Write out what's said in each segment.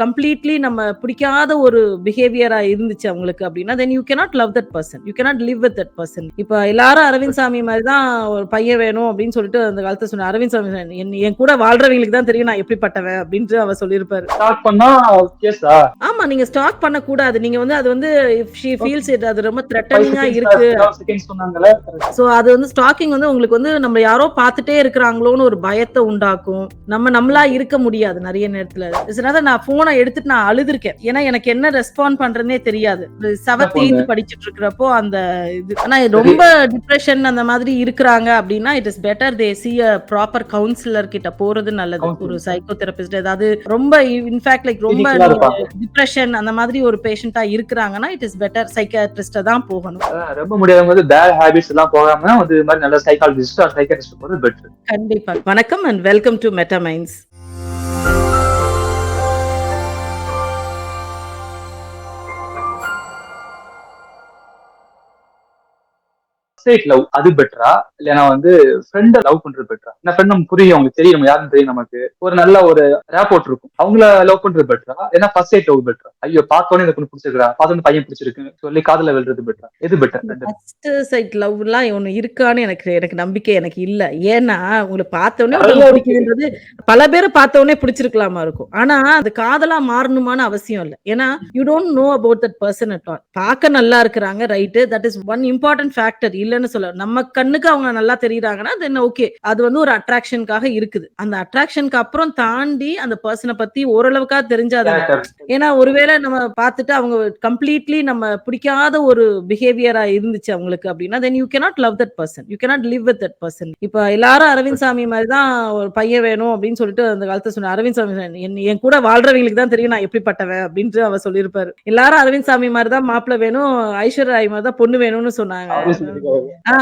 Completely நம்ம பிடிக்காத ஒரு பிஹேவியரா இருந்துச்சு அவங்களுக்கு அப்படின்னா, then you cannot love that person. You cannot live with that person. இப்ப எல்லாரும் அரவிந்த் சாமி மாரி தான் ஒரு பையன் வேணும் அப்படின்னு சொல்லிட்டு அந்த காலத்துல சொன்னார். அரவிந்த் சாமி என் கூட வாழ்றவங்களுக்கு தான் தெரியும் நான் எப்படிப்பட்டவன் அப்படின்ட்டு அவர் சொல்லியிருப்பாரு. ஸ்டார்ட் பண்ணா கேஸா? ஆமா, நீங்க ஸ்டாக் பண்ணக்கூடாது. நீங்க வந்து அது வந்து இஃப் ஷி ஃபீல்ஸ் இட் அது ரொம்ப 5 த்ரெட்டனிங்கா செகண்ட்ஸ் இருக்கு. 7 செகண்ட்ஸ் சொன்னாங்கல்ல. சோ அது வந்து ஸ்டாக்கிங் வந்து உங்களுக்கு வந்து நம்ம யாரோ பார்த்துட்டே இருக்கிறாங்களோன்னு ஒரு பயத்தை உண்டாக்கும். நம்மளா இருக்க முடியாது நிறைய நேரத்துல. சிலது நான் போனை எடுத்துட்டு நான் அழுதுருக்கேன். ஏன்னா எனக்கு என்ன ரெஸ்பாண்ட் பண்றதுனே தெரியாது. 7th 8th படிச்சிட்டு இருக்கிறப்போ அந்த இது. ஆனா ரொம்ப டிப்ரெஷன் அந்த மாதிரி இருக்கிறாங்க அப்படின்னா it is better they see a proper counsellor கிட்ட போறது நல்லது. ஒரு சைக்கோ தெரபிஸ்ட் ஏதாவது ரொம்ப இன்ஃபேக்ட் லைக் ரொம்ப டிப்ரெஷன் அந்த மாதிரி ஒரு பேஷண்டா இருக்கிறாங்கன்னா இட் இஸ் பெட்டர் சைக்கியாட்ரிஸ்ட தான் போகணும். ரொம்ப முடியாதவங்க வந்து பேட் ஹாபிட்ஸ் எல்லாம் போகாம வந்து இது மாதிரி நல்ல சைக்காலஜிஸ்ட் ஆர் சைக்கியாட்ரிஸ்ட் போறது பெட்டர். கண்டிப்பா. வணக்கம் and welcome to Metaminds. Straight love அது பெட்டரா இல்லைன்னா வந்து ஃப்ரெண்ட லவ் பண்றது பெட்டரா? ஏன்னா ஃப்ரெண்ட் நமக்கு புரியும், அவங்களுக்கு தெரியும் நம்ம யாருன்னு தெரியும், நமக்கு ஒரு நல்ல ஒரு ரேப்போர்ட் இருக்கும். அவங்கள லவ் பண்றது பெட்டரா ஏன்னா ஃபர்ஸ்ட் சைட் லவ் பெட்டரா? ஐயோ பார்த்தோன்னே எனக்கு ஒண்ணு பிடிச்சிருக்கா, பார்த்தோன்னே பையன் பிடிச்சிருக்கு சொல்லி காதல வெல்றது பெட்டரா? எது பெட்டர்? ஃபர்ஸ்ட் சைட் லவ்லாம் ஒண்ணு இருக்கான்னு எனக்கு நம்பிக்கை எனக்கு இல்ல. ஏன்னா உங்களை பார்த்தோன்னே நல்லா உங்களுக்கு இருக்கு. பிடிக்குதுன்றது பல பேரை பார்த்தோன்னே பிடிச்சிருக்கலாமா இருக்கும். ஆனா அது காதலா மாறணுமான அவசியம் இல்ல. ஏன்னா you don't know about that person at all. பார்க்க நல்லா இருக்கிறாங்க, right, that is one important factor. இல்லன்னு சொல்ல, நம்ம கண்ணுக்கு அவங்க நல்லா தெரியுறாங்கன்னா தென் ஓகே, அது வந்து ஒரு அட்ராக்ஷனுக்காக இருக்குது. அந்த அட்ராக்ஷனுக்கு அப்புறம் தாண்டி அந்த பர்சனை பத்தி ஓரளவுக்கா தெரிஞ்சாதானே. ஏன்னா ஒருவேளை நம்ம பார்த்துட்டு அவங்க கம்ப்ளீட்லி நம்ம பிடிக்காத ஒரு பிஹேவியரா இருந்துச்சு அவங்களுக்கு அப்படின்னா then you cannot love that person. You cannot live with that person. இப்ப எல்லாரும் அரவிந்த் சாமி மாதிரி தான் ஒரு பையன் வேணும் அப்படின்னு சொல்லிட்டு அந்த காலத்துல சொன்னார். அரவிந்த் சாமி என் கூட வாழ்றவங்களுக்கு தான் தெரியும் நான் எப்படிப்பட்டவன் அப்படின்ட்டு அவர் சொல்லியிருப்பாரு. எல்லாரும் அரவிந்த் சாமி மாதிரி தான் மாப்பிள்ளை வேணும், ஐஸ்வர்யா ராய் மாதிரி தான் பொண்ணு வேணும்னு சொன்னாங்க.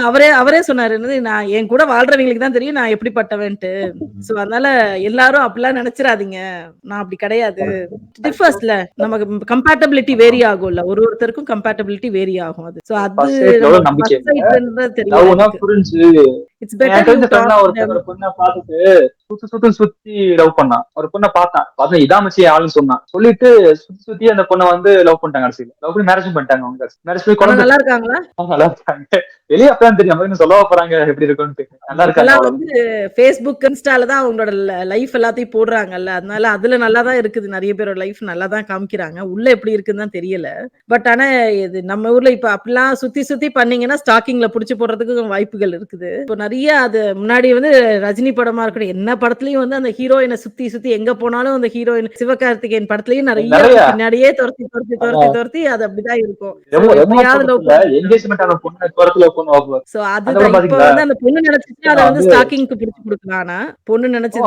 அவரே சொன்னாரு, நான் என் கூட வாழ்றவங்களுக்கு தான் தெரியும் நான் எப்படிப்பட்டவன்ட்டு. சோ அதனால எல்லாரும் அப்படிலாம் நினைச்சிடாதீங்க, நான் அப்படி கிடையாது. டிஃபர்ஸ்ல நமக்கு கம்பேட்டபிலிட்டி வேரி ஆகும்ல, ஒருத்தருக்கும் கம்பேட்டபிலிட்டி வேரி ஆகும். அது சோ அது நம்பிக்கை தெரியல. புரிஞ்சு இட்ஸ் பெட்டர் ஒரு பொண்ணை பார்த்துட்டு சுத்தி லவ் பண்ணான். ஒரு பொண்ணை பார்த்தா இதான் மச்சி ஆளுன்னு சொன்னான். சொல்லிட்டு சுத்தி அந்த பொண்ணை வந்து லவ் பண்ணிட்டாங்க. கடைசியில லவ் பண்ணி மேரேஜ் பண்ணிட்டாங்க. அவங்க மேரேஜ் போய் குழந்தை நல்லா இருக்காங்களா? நல்லா இருக்காங்க. வெளியே அப்பதான் தெரியும் நம்ம சொல்லவா போறாங்க எப்படி இருக்குன்னு. நல்லா இருக்காங்க. வந்து Facebook இன்ஸ்டால தான் அவங்களோட லைஃப் எல்லாத்தையும் போடுறாங்கல்ல, அதனால அதுல நல்லா தான் இருக்குது. நிறைய பேரோட லைஃப் நல்லா தான் காமிக்கிறாங்க. உள்ள எப்படி இருக்குன்னு தான் தெரியல. பட் ஆனா இது நம்ம ஊர்ல இப்ப அப்படிலாம் சுத்தி பண்ணீங்கன்னா ஸ்டாக்கிங்ல புடிச்சு போடுறதுக்கு வாய்ப்புகள் இருக்குது. இப்போ நிறைய அது முன்னாடி வந்து ரஜினி படமா இருக்கட்டும், என்ன படத்துலயும் வந்து அந்த ஹீரோயினை சுத்தி எங்க போனாலும் அந்த ஹீரோயின் சிவகார்த்திகேயன் படத்துலயும் நிறைய பின்னாடியே துரத்தி அது அப்படிதான் இருக்கும். சோ அதுதான் இப்ப வந்து அந்த பொண்ணு நினைச்சிட்டு அதை வந்து ஸ்டாக்கிங்க்கு பிடிச்சு கொடுக்கலாம். பொண்ணு நினைச்சது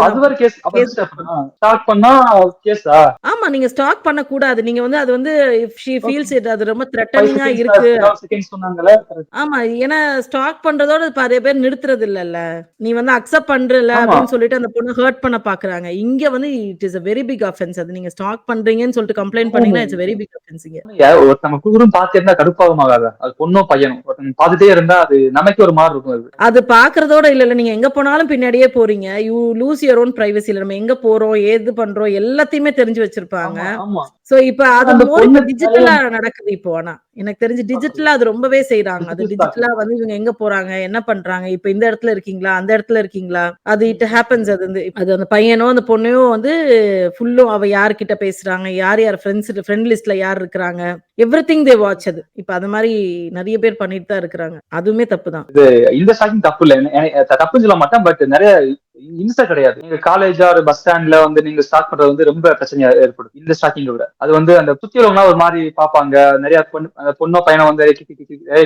ஆமா, நீங்க ஸ்டாக் பண்ண கூடாது. நீங்க வந்து அது வந்து இஃப் ஷி ஃபீல்ஸ் இட் அது ரொம்ப த்ரெட்டனிங்கா இருக்கு. ஆமா, ஏன்னா ஸ்டாக் பண்றதோட பாதி பேர் நிறுத்துறது இல்லல்ல. நீ வந்து அக்செப்ட் பண்றல அப்படின்னு சொல்லிட்டு அந்த பொண்ணு ஹர்ட் பண்ண பாக்குறாங்க. இங்க வந்து it is a very big offense. அது நீங்க ஸ்டாக் பண்றீங்கன்னு சொல்லிட்டு கம்ப்ளைண்ட் பண்ணீங்கன்னா it's a very big offense. நம்ம குடும்பம் பார்த்து இருந்தா கடுப்பாகமாகாத? அது பொண்ணோ பையனும் பார்த்துட்டே இருந்தா அது நமக்கு ஒரு மாதிரி இருக்கும். அது பாக்குறதோட இல்ல, நீங்க எங்க போனாலும் பின்னாடியே போறீங்க. You lose your own privacy. நம்ம எங்க போறோம், ஏது பண்றோம் எல்லாத்தையுமே தெரிஞ்சு வச்சிருப்பாங்க. சோ இப்ப அது டிஜிட்டலா நடக்குது. இப்போ ஆனா எனக்கு தெரிஞ்சு டிஜிட்டலா அது ரொம்பவே செய்யறாங்க. அது டிஜிட்டலா வந்து இவங்க எங்க போறாங்க, என்ன பண்றாங்க, இப்ப இந்த இடத்துல இருக்கீங்களா, அந்த இடத்துல இருக்கீங்களா, அது இட் ஹேப்பன்ஸ். அது வந்து அது அந்த பையனோ அந்த பொண்ணையோ வந்து ஃபுல்லும் அவ யார்கிட்ட பேசுறாங்க, யார் ஃப்ரெண்ட் லிஸ்ட்ல யார் இருக்கிறாங்க, எவ்ரிதிங் தே வாட்ச். அது இப்ப அது மாதிரி நிறைய பேர் பண்ணிட்டு தான் இருக்கிறாங்க. அதுவுமே தப்பு தான். இந்த ஸ்டாக்கிங் தப்பு இல்ல, தப்புன்னு சொல்ல மாட்டேன். பட் நிறைய இன்ஸ்டா கிடையாது. நீங்க காலேஜ் ஆர் பஸ் ஸ்டாண்ட்ல வந்து நீங்க ஸ்டாக் பண்றது வந்து ரொம்ப பிரச்சனையா ஏற்படும். இந்த ஸ்டாக்கிங் விட அது வந்து அந்த சுத்தியவங்கன்னா ஒரு மாதிரி பாப்பாங்க. நிறைய பொண்ணோ பையனை வந்து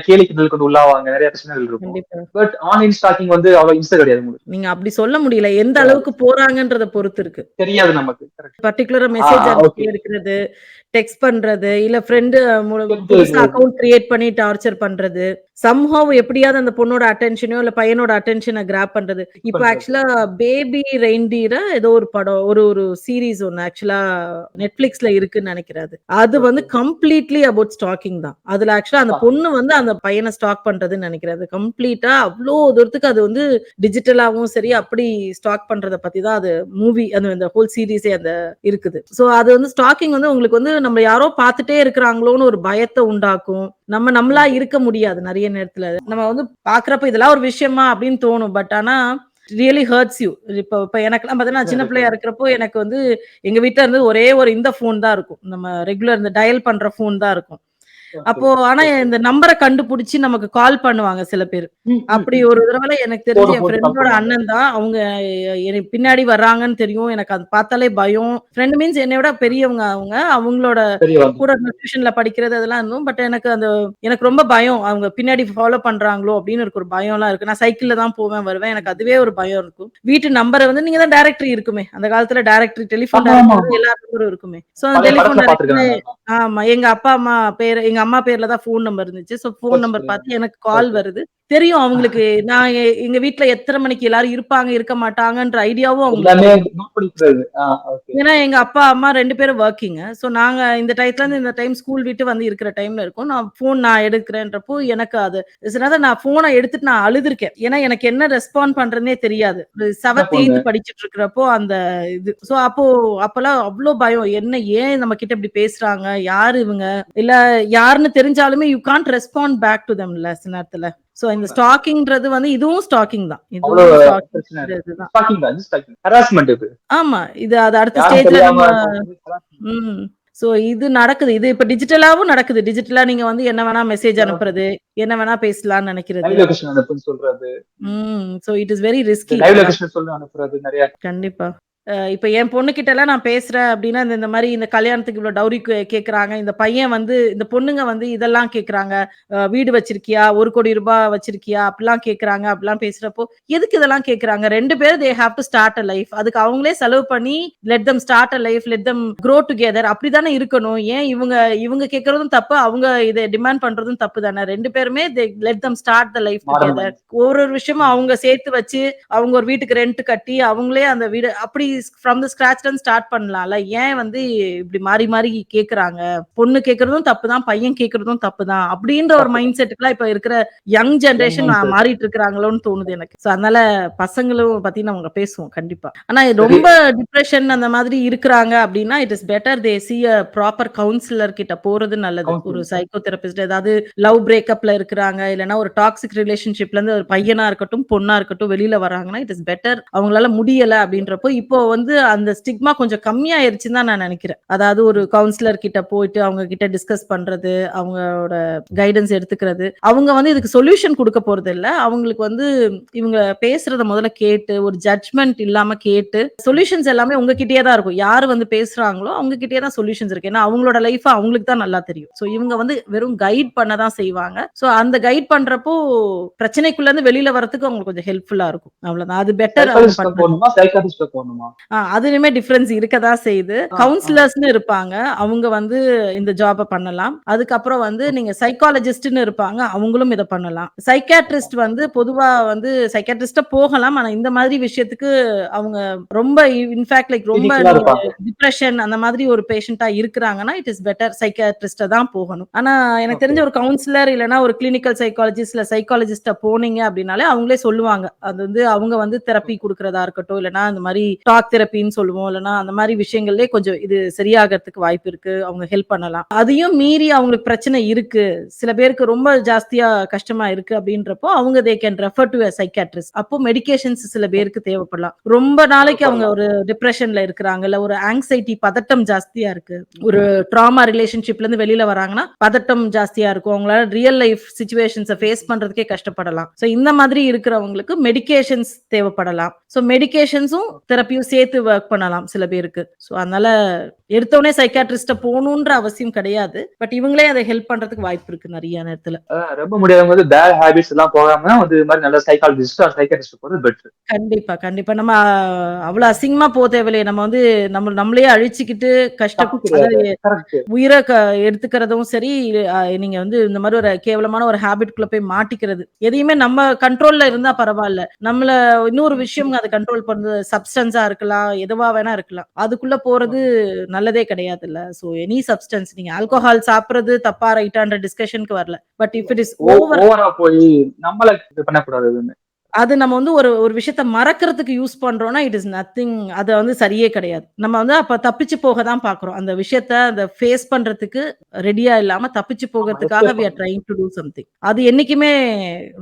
கேலி கிண்டல் கொண்டு உள்ளாவாங்க. நிறைய பிரச்சனைகள் இருக்கும். பட் ஆன்லைன் ஸ்டாக்கிங் வந்து அவ்வளவு இன்ஸ்டா கிடையாது. நீங்க அப்படி சொல்ல முடியல. எந்த அளவுக்கு போறாங்கன்றத பொறுத்து இருக்கு. தெரியாது நமக்கு. பர்టిక్యులரா மெசேஜ் அனுப்பி இருக்கிறது, டெக்ஸ்ட் பண்றது, இல்ல ஃப்ரெண்ட் புதுசா அக்கவுண்ட் கிரியேட் பண்ணி டார்ச்சர் பண்றது, சம்ஹவ் எப்படியாவது அந்த பொண்ணோட அட்டென்ஷனோ இல்ல பையனோட அட்டென்ஷனை கிராப் பண்றது. இப்ப ஆக்சுவலா பேபி ரெயின்டியர் ஏதோ ஒரு படம், ஒரு ஒரு சீரிஸ் ஒண்ணு ஆக்சுவலா Netflixல இருக்குன்னு நெனைக்கிறேன் அது. அது வந்து ஓகே. கம்ப்ளீட்லி அபௌட் ஸ்டாக்கிங் தான். அதுல ஆக்சுவலா அந்த பொண்ணு வந்து அந்த பையன ஸ்டாக் பண்றதுன்னு நெனைக்கிறேன். அது கம்ப்ளீட்டா அவ்ளோ தூரத்துக்கு அது வந்து டிஜிட்டலாவும் சரி, அப்படி ஸ்டாக் பண்றத பத்தி தான் அது மூவி அந்த ஹோல் சீரிஸே அந்த இருக்குது. சோ அது வந்து ஸ்டாக்கிங் வந்து உங்களுக்கு வந்து நம்ம யாரோ பார்த்துட்டே இருக்கிறாங்களோன்னு ஒரு பயத்த உண்டாக்கும். நம்மளா இருக்க முடியாது நெறைய நேரத்துல. நம்ம வந்து பார்க்குறப்ப இதெல்லாம் ஒரு விஷயமா அப்படின்னு தோணும். பட் ஆனா ரியலி ஹர்ட்ஸ் யூ. இப்ப எனக்கெல்லாம் பார்த்தீங்கன்னா, நான் சின்ன பிள்ளையா இருக்கிறப்போ எனக்கு வந்து எங்க வீட்ல இருந்து ஒரே ஒரு இந்த ஃபோன் தான் இருக்கும். நம்ம ரெகுலர் இந்த டயல் பண்ற ஃபோன் தான் இருக்கும். ஓகே. அப்போ ஆனா ஓகே. இந்த நம்பர கண்டுபிடிச்சு நமக்கு கால் பண்ணுவாங்க சில பேரு. ம், ம், அப்படி ம். ஒரு தடவ எனக்கு தெரிஞ்சு போடு என் போட்டு கால் ஃப்ரெண்டோட பண்ணுவாங்க. அண்ணன் தான். அவங்க எனக்கு பின்னாடி வர்றாங்கன்னு தெரியும். எனக்கு அது பார்த்தாலே பயம். ஃப்ரெண்ட் மீன்ஸ் என்னைய விட பெரியவங்க அவங்க. அவங்களோட பெரியவங்க. கூட டியூஷன்ல படிக்கிறது அதெல்லாம் இருந்தும். பட் எனக்கு ரொம்ப பயம். அவங்க பின்னாடி ஃபாலோ பண்றாங்களோ அப்படின்னு எனக்கு ஒரு பயம்லாம் இருக்கு. நான் சைக்கிள்ல தான் போவேன், வருவேன். எனக்கு அதுவே ஒரு பயம் இருக்கும். வீட்டு நம்பர வந்து நீங்க தான் டைரக்டரி இருக்குமே. அந்த காலத்துல டைரக்டரி, டெலிஃபோன் ஆமா, ஆமா, டைரக்டரி ஆமா. எல்லா நம்பரும் இருக்குமே. சோ அந்த பழைய டெலிஃபோன் படத்துல டைரக்டரில பார்த்துருக்கேன் நானு. ஆமா. எங்க அம்மா பேர்ல தான் ஃபோன் நம்பர் இருந்துச்சு. சோ ஓ! ஃபோன் நம்பர் சரி. பார்த்து எனக்கு கால் ஓகே. வருது. தெரியும் அவங்களுக்கு நான் எங்க வீட்ல எத்தன மணிக்கு எல்லாரும் இருப்பாங்க, இருக்க மாட்டாங்கன்ற ஐடியாவும் அவங்களுக்கு எல்லாமே தெரியும். நோட் பண்ணிக்கிறது. ஓகே. ஏன்னா எங்க அப்பா, அம்மா 2 பேரும் வொர்க்கிங்க. சோ நாங்க இந்த டயத்துலருந்து இந்த டைம் ஸ்கூல் விட்டு வந்து இருக்கிற டைம்ல இருக்கோம். நான் எடுக்கிறேன்றப்போ எனக்கு அது சிலது நான் ஃபோன எடுத்துட்டு நான் அழுதுருக்கேன். ஏன்னா எனக்கு என்ன ரெஸ்பாண்ட் பண்றதுன்னே தெரியாது. ஒரு சின்ன 7த், பொண்ணு. 8த் படிச்சுட்டு இருக்கிறப்போ அந்த இது. சோ அப்பலாம் அவ்ளோ பயம். ஏன் நம்ம கிட்ட இப்படி பேசுறாங்க? யாரு இவங்க? இல்ல யாருன்னு தெரிஞ்சாலுமே you can't respond back to தெம்ல சில நேரத்துல. சோ இந்த உண்ம. ஸ்டாக்கிங்ன்றது வந்து இதுவும் ஸ்டாக்கிங் தான். அவ்ளோ இதுவும் ஸ்டாக்கிங் பிரச்சனை இருக்கு. இதுதான். ஸ்டாக்கிங் தான். இது ஸ்டாக்கிங். ஹராஸ்மென்ட் இது. ஆமா. அது அடுத்த யாரும் ஸ்டேஜ்ல நம்ம தெரியாம பண்றது ஹராஸ்மென்ட். ம். சோ இது நடக்குது. இது இப்ப டிஜிட்டலாவும் நடக்குது. டிஜிட்டலா நீங்க வந்து என்ன வேணா மெசேஜ் அனுப்புறது, என்ன வேணா பேசலாம்னு நெனைக்கிறது. லைவ் லொகேஷன் அனுப்புன்னு சொல்றது. சோ இட் இஸ் வெரி இந்த ரிஸ்கி லைவ் இப்பலாம். லொகேஷன் சொல்லி அனுப்புறது நெறைய. கண்டிப்பா. இப்ப என் பொண்ணுகிட்டலாம் நான் பேசுறேன் அப்டின்னா, இந்த மாரி இந்த கல்யாணத்துக்கு இவ்ளோ டவுரி கேட்கறாங்க. இந்த பையன் வந்து இந்த பொண்ணுங்க வந்து இதெல்லாம் கேட்கறாங்க. வீடு வச்சிருக்கியா? ₹1,00,00,000 வச்சிருக்கியா? அப்டிலாம் கேட்கறாங்க. அப்டிலாம் பேசுறப்போ, எதுக்கு இதெல்லாம் கேட்கறாங்க? 2 பேரும் they have to start a life. அதுக்கு அவங்களே செலவு பண்ணி let them start a life. Let them grow together. அப்டிதானே இருக்கணும். ஏன் இவங்க இவங்க கேட்கறதும் தப்பு. அவங்க இத டிமாண்ட் பண்றதும் தப்பு தானே. 2 பேருமே let them start the life modern together. Mind. ஒரு விஷயமும் அவங்க சேர்த்து வச்சு அவங்க ஒரு வீட்டுக்கு ரெண்ட் கட்டி, அவங்களே அந்த வீடு அப்படி ஃப்ரம் த ஸ்கிராச்ல இருந்து ஸ்டார்ட் பண்ணலாம்ல. ஏன் வந்து இப்படி மாறி மாறி கேட்கறாங்க? பொண்ணு கேட்கறதும் தப்பு தான், பையன் கேட்கறதும் தப்பு தான். அப்படின்ற ஒரு தப்புதான். மைண்ட் செட்டுக்குலாம் இப்ப இருக்கிற young young generation mind set. மாறிட்டு இருக்கிறாங்களோன்னு தோணுது எனக்கு. சோ அதனால பசங்களும் பத்தி நம்ம பேசுவோம் கண்டிப்பா. ஆனா சரி. ரொம்ப டிப்ரஷன் அந்த மாதிரி இருக்கிறாங்க அப்படின்னா, it is better they see a proper counsellor கிட்ட போறது நல்லது. ஒரு கவுன்சிலிங். சைக்கோ தெரபிஸ்ட் ஏதாவது லவ் பிரேக்கப்ல இருக்கிறாங்க, இல்லன்னா ஒரு டாக்ஸிக் ரிலேஷன்ஷிப்ல இருந்து ஒரு பையனா இருக்கட்டும், பொண்ணா இருக்கட்டும் வெளியில வராங்கன்னா, இட் இஸ் பெட்டர் அவங்களால முடியல அப்படின்றப்போ, இப்போ வந்து அந்த ஸ்டிக்மா கொஞ்சம் கம்மியாயிருச்சுன்னு தான் நான் நெனைக்கிறேன். அதாவது ஒரு கவுன்சிலர் கிட்ட போயிட்டு அவங்க கிட்ட டிஸ்கஸ் பண்றது, அவங்களோட கைடன்ஸ் எடுத்துக்கிறது. அவங்க வந்து இதுக்கு சொல்யூஷன் குடுக்க போறதில்ல. அவங்களுக்கு வந்து இவங்க பேசுறத முதல்ல கேட்டு, ஒரு ஜட்ஜ்மென்ட் இல்லாம கேட்டு, சொல்யூஷன்ஸ் எல்லாமே உங்க கிட்டயே தான் இருக்கும். யாரு வந்து பேசுறாங்களோ, அவங்க கிட்டயே தான் சொல்யூஷன்ஸ் இருக்கு. ஏன்னா அவங்களோட லைஃப் அவங்களுக்கு தான் நல்லா தெரியும். சோ இவங்க வந்து வெறும் கைட் பண்ண தான் செய்வாங்க. சோ அந்த கைட் பண்றப்போ பிரச்சனைக்குள்ள இருந்து வெளியில வரதுக்கு அவங்களுக்கு கொஞ்சம் ஹெல்ப்ஃபுல்லா இருக்கும். அவ்வளவுதான். அது பெட்டர் அவங்க சைக்காலஜிஸ்ட்ட பண்றது. போணுமா? சைக்காட்ரிஸ்ட்ட போணுமா? அதுலயுமே டிஃபரன்ஸ் இருக்க தான் செய்யுது. ஆ, ஆ. கவுன்சிலர்ஸ்ன்னு இருப்பாங்க. அவங்க வந்து இந்த ஜாப பண்ணலாம். அதுக்கப்புறம் வந்து ஓகே. நீங்க சைக்காலஜிஸ்ட்ன்னு இருப்பாங்க. அவங்களும் இத பண்ணலாம். சைக்கியாட்ரிஸ்ட் வந்து பொதுவா வந்து சைக்கியாட்ரிஸ்ட்டா போகலாம். ஆனா இந்த மாதிரி விஷயத்துக்கு அவங்க ரொம்ப இன்ஃபாக்ட் லைக் ரொம்ப கிளினிக்கலா நீங்க இருப்பாங்க. டிப்ரஷன் அந்த மாதிரி ஒரு பேஷண்டா இருக்கிறாங்கன்னா, இட் இஸ் பெட்டர் சைக்கியாட்ரிஸ்ட்ட தான் போகணும். ஆனா எனக்கு ஓகே. தெரிஞ்ச ஒரு கவுன்சிலர் இல்லன்னா ஒரு கிளினிக்கல் சைக்காலஜிஸ்ட் இல்ல சைக்காலஜிஸ்ட்ட போனீங்க அப்டின்னாலே அவங்களே சொல்லுவாங்க. அது வந்து அவங்க வந்து தெரப்பி குடுக்குறதா இருக்கட்டும், இல்லன்னா இந்த மாரி டாக் தெரப்பின்னு சொல்லுவோம். இல்லன்னா அந்த மாரி விஷயங்கள்லயே கொஞ்சம் இது சரியாகறதுக்கு வாய்ப்பு இருக்கு. அவங்க ஹெல்ப் பண்ணலாம். அதையும் மீறி அவங்களுக்கு பிரச்சனை இருக்கு. சில பேருக்கு ரொம்ப ஜாஸ்தியா கஷ்டமா இருக்கு அப்டின்றப்போ, அவங்க they can refer to a psychiatrist. அப்போ மெடிகேஷன்ஸ் சில பேருக்கு தேவைப்படலாம். ரொம்ப நாளைக்கு அவங்க தேவைப்படலாம். ஒரு டிப்ரஷன்ல இருக்கிறாங்க. இல்ல ஒரு ஆங்ஸைட்டி பதட்டம் ஜாஸ்தியா இருக்கு. ஒரு ம். ட்ராமா ரிலேஷன்ஷிப்ல இருந்து வெளியில வராங்கன்னா, பதட்டம் ஜாஸ்தியா இருக்கும். அவங்களால ரியல் லைஃப் சிச்சுவேஷன்ஸ ஃபேஸ் பண்றதுக்கே கஷ்டப்படலாம். சோ இந்த மாதிரி இருக்கிறவங்களுக்கு மெடிகேஷன்ஸ் தேவைப்படலாம். So மெடிகேஷன்ஸும் okay. தெரப்பியும் சேர்த்து வொர்க் பண்ணலாம் சில பேருக்கு. சோ அதனால எடுத்தோடனே சைக்காட்ரிஸ்ட போகணுன்ற அவசியம் கிடையாது. பட் இவங்களே அதை ஹெல்ப் பண்றதுக்கு வாய்ப்பு இருக்கு நிறைய நேரத்துல. ரொம்ப முடியாதவங்க வந்து பேட் ஹேபிட்ஸ் எல்லாம் போகாம வந்து இது மாதிரி நல்ல சைக்காலஜிஸ்ட் சைக்காட்ரிஸ்ட் போறது பெட்டர். கண்டிப்பா, கண்டிப்பா. நம்ம அவ்வளவு அசிங்கமா போ தேவையில்லையே. நம்ம வந்து நம்மளையே அழிச்சுக்கிட்டு தப்பு அதாவது கிடையாது. கரெக்ட். உயிரை எடுத்துக்கிறதும் சரி, நீங்க வந்து இந்த மாதிரி ஒரு கேவலமான ஒரு ஹேபிட்குள்ள போய் மாட்டிக்கிறது எதையுமே நம்ம கண்ட்ரோல்ல இருந்தா பரவாயில்ல. நம்மள இன்னொரு விஷயம் அதை கண்ட்ரோல் பண்றது சப்ஸ்டன்ஸா இருக்கலாம், எதுவா வேணா இருக்கலாம். அதுக்குள்ள போறது நல்லதே கிடையாதுல்ல. சோ எனி சப்ஸ்டன்ஸ், நீங்க ஆல்கோஹால் சாப்பிடுறது தப்பா ரைட்டான்ற டிஸ்கஷனுக்கு வரல. But if it is over, ஓவரா போய் நம்மள இது பண்ணக்கூடாது எதுவுமே. அது நம்ம வந்து ஒரு விஷயத்த மறக்கிறதுக்கு யூஸ் பண்றோம்னா இட் இஸ் நத்திங். அது வந்து சரியே கிடையாது. நம்ம வந்து அப்ப தப்பிச்சு போக தான் பார்க்கிறோம். அந்த விஷயத்த அந்த ஃபேஸ் பண்றதுக்கு ரெடியா இல்லாம தப்பிச்சு ஆமா, போகறதுக்காக escape we are trying to do something. அது என்னைக்குமே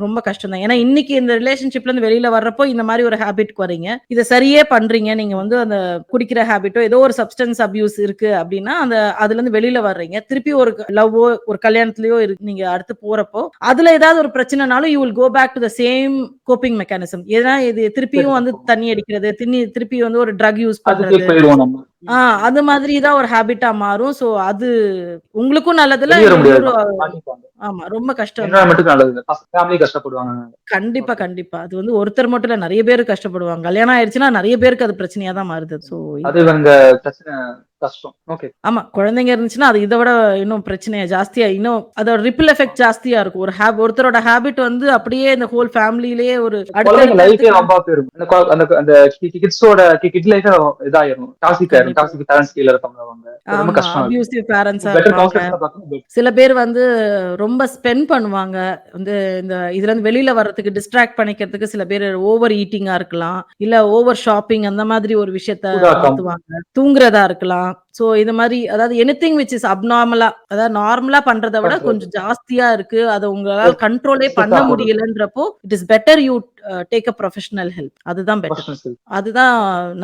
ரொம்ப கஷ்டம் தான். ஏன்னா இன்னைக்கு இந்த ரிலேஷன்ஷிப்ல இருந்து வெளியில வர்றப்போ இந்த மாதிரி ஒரு ஹேபிட்க்கு வரீங்க. இத சரியே பண்றீங்க. நீங்க வந்து அந்த குடிக்கிற ஹேபிட்டோ ஏதோ ஒரு சப்ஸ்டன்ஸ் அபியூஸ் இருக்கு அப்படின்னா அதுல இருந்து வெளியில வர்றீங்க. திருப்பி ஒரு லவ்வோ ஒரு கல்யாணத்திலயோ நீங்க அடுத்து போறப்போ அதுல ஏதாவது ஒரு பிரச்சனைனாலும் you will go back to the same coping mechanism. ஏன்னா இது திருப்பியும் வந்து தண்ணி அடிக்கிறது, திருப்பி வந்து ஒரு ட்ரக் யூஸ் அதுக்கே பண்றது. போயிடுவோம் நம்ம. அது மாதிரி தான் ஒரு ஹேபிட்டா மாறும். சோ அது உங்களுக்கும் நல்லதில்ல. வெளியேற முடியாது. இன்னொரு மாட்டிப்பாங்க. ஆமா ரொம்ப கஷ்டம் தான். என்வரான்மெண்ட்டுக்கு நல்லது இல்ல. ஃபேமிலி கஷ்டப்படுவாங்க. கண்டிப்பா, ஓகே. கண்டிப்பா. அது வந்து ஒருத்தர் மட்டும் இல்ல, நெறைய பேரு கஷ்டப்படுவாங்க. கல்யாணம் ஆயிடுச்சுன்னா நெறைய பேருக்கு அது பிரச்சனையா தான் மாறுது. சோ அது அந்த பிரச்சனை கஷ்டம். ஓகே. ஆமா. குழந்தைங்க இருந்துச்சுன்னா, அது இத விட இன்னும் பிரச்சனையா ஜாஸ்தியா இன்னும் அதோட ரிப்பிள் எஃபெக்ட் ஜாஸ்தியா இருக்கும். ஒருத்தரோட ஹேபிட் வந்து அப்படியே இந்த ஹோல் ஃபேமிலிலயே ஒரு குழந்தைங்க லைஃபே அடுத்தடுத்து ரொம்ப போயிரும். அந்த அந்த கிட்ஸோட கிட் லைஃபே இதாயிரும். டாக்ஸிக் ஆயிரும். கண்டிப்பா. டாக்ஸிக் பேரண்ட்ஸ் கீழ இருப்பாங்க அவங்க. ரொம்ப ஆமா. கஷ்டம் அது. அப்யூசிவ் பேரண்ட்ஸா பெட்டர் இருப்பாங்க. கவுன்சிலர்ஸா பார்க்கணும். சில பேர் வந்து ரொம்ப ஸ்பெண்ட் பண்ணுவாங்க. வந்து இந்த இதுலருந்து வெளில வர்றதுக்கு டிஸ்ட்ராக்ட் பண்ணிக்கிறதுக்கு சில பேர் ஓவர் ஈட்டிங்கா இருக்கலாம். இல்ல ஓவர் ஷாப்பிங் அந்த மாதிரி ஒரு விஷயத்த சூதாட்டம் மாத்துவாங்க. தூங்குறதா இருக்கலாம். சோ இது மாரி அதாவது எனிதிங் விச் இஸ் அப்நார்மலா, அதாவது நார்மலா பண்றத விட பண்றது. கொஞ்சம் ஜாஸ்தியா இருக்கு. அத உங்களால கண்ட்ரோலே ஸ்ட்ரெஸ் பண்ண ஆகுறது. முடியலன்றப்போ it is better you take a professional help. அதுதான் பெட்டர். பர்சனல். அதுதான்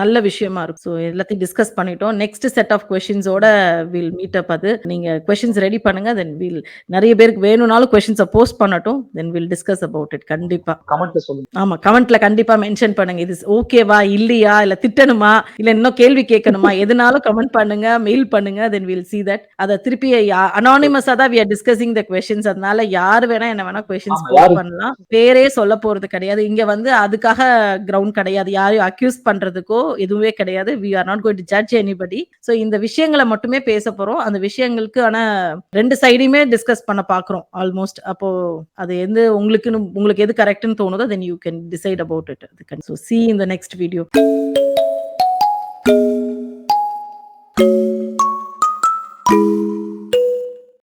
நல்ல விஷயமா இருக்கும். ஸோ எல்லாத்தையும் டிஸ்கஸ் பண்ணிட்டோம். நெக்ஸ்ட் செட் ஆஃப் கொஸ்டின்ஸோட வில் மீட் அப். அது நீங்க கொஸ்டின்ஸ் ரெடி பண்ணுங்க. தென் வில் நிறைய பேருக்கு வேணும்னாலும் கொஸ்டின்ஸை போஸ்ட் பண்ணட்டும். Then will discuss about it. கண்டிப்பா. கமெண்ட்ல சொல்லுங்க. ஆமா, கமெண்ட்ல கண்டிப்பா மென்ஷன் பண்ணுங்க. இது ஓகேவா இல்லையா, இல்ல திட்டணுமா, இல்ல இன்னும் கேள்வி கேட்கணுமா, எதுனாலும் கமெண்ட் பண்ணுங்க, மெயில் பண்ணுங்க. Then will see that. அத திருப்பி அனானிமஸா தான் we are discussing the questions. அதனால யார் வேணா என்ன வேணா கொஸ்டின்ஸ் ஆமா, போஸ்ட் யாரு பண்ணலாம். பேரே சொல்ல போறது கிடையாது. இங்க வந்து அதுக்காக கிரவுண்ட் கிடையாது. யாரையும் அக்யூஸ் பண்றதுக்கோ எதுவுமே கிடையாது. we are not going to judge anybody. So இந்த விஷயங்களை மட்டுமே பேச போறோம். அந்த விஷயங்களுக்கு ஆனா ரெண்டு சைடுமே டிஸ்கஸ் பண்ண பாக்குறோம் ஆல்மோஸ்ட். அப்போ அது எது உங்களுக்கு எது கரெக்ட்னு தோணுதோ then you can decide about it. So see you in the next video.